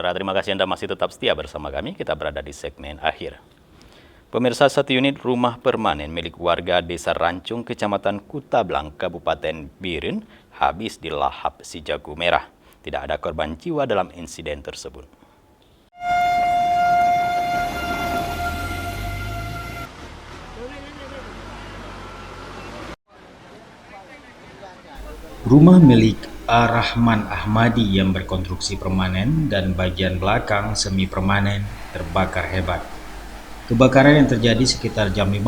Saudara, terima kasih Anda masih tetap setia bersama kami. Kita berada di segmen akhir. Pemirsa, satu unit rumah permanen milik warga Desa Rancung, Kecamatan Kutablang, Kabupaten Biren, habis dilahap si jago merah. Tidak ada korban jiwa dalam insiden tersebut. Rumah milik Rahman Ahmadi yang berkonstruksi permanen dan bagian belakang semi permanen terbakar hebat. Kebakaran yang terjadi sekitar jam 15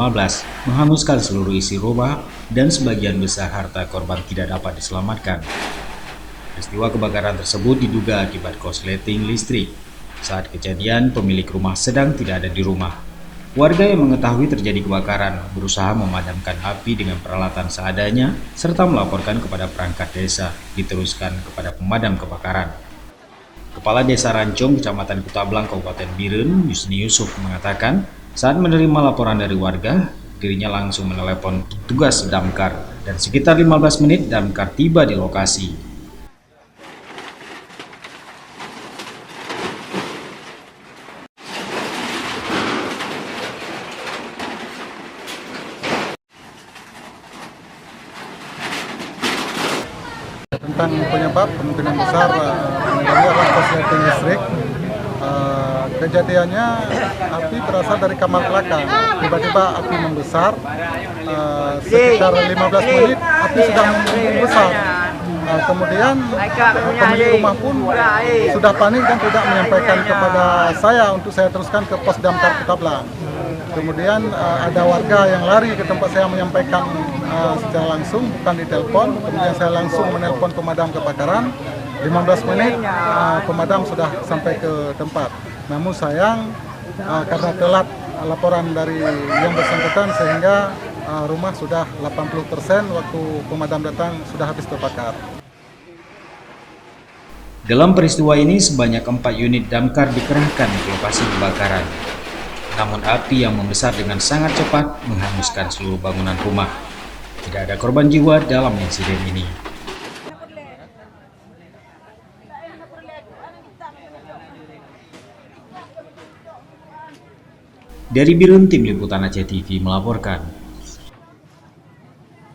menghanguskan seluruh isi rumah dan sebagian besar harta korban tidak dapat diselamatkan. Peristiwa kebakaran tersebut diduga akibat korsleting listrik. Saat kejadian, pemilik rumah sedang tidak ada di rumah. Warga yang mengetahui terjadi kebakaran berusaha memadamkan api dengan peralatan seadanya serta melaporkan kepada perangkat desa, diteruskan kepada pemadam kebakaran. Kepala Desa Rancung, Kecamatan Kutablang, Kabupaten Biren, Yusni Yusuf mengatakan saat menerima laporan dari warga, dirinya langsung menelepon petugas damkar dan sekitar 15 menit damkar tiba di lokasi. Tentang penyebab kemungkinan besar adalah korsleting listrik. Kejadiannya api berasal dari kamar belakang. Tiba-tiba api membesar. Sekitar 15 menit api sudah membesar. Kemudian pemilik rumah pun sudah panik dan tidak menyampaikan kepada saya untuk saya teruskan ke pos damkar Kutablang. Kemudian ada warga yang lari ke tempat saya menyampaikan secara langsung, bukan di telepon. Kemudian saya langsung menelpon pemadam kebakaran. 15 menit pemadam sudah sampai ke tempat. Namun sayang karena telat laporan dari yang bersangkutan sehingga rumah sudah 80% waktu pemadam datang sudah habis terbakar. Dalam peristiwa ini sebanyak 4 unit damkar dikerahkan ke lokasi kebakaran. Namun api yang membesar dengan sangat cepat menghanguskan seluruh bangunan rumah. Tidak ada korban jiwa dalam insiden ini. Dari Biren, Tim Liputan Aceh TV melaporkan.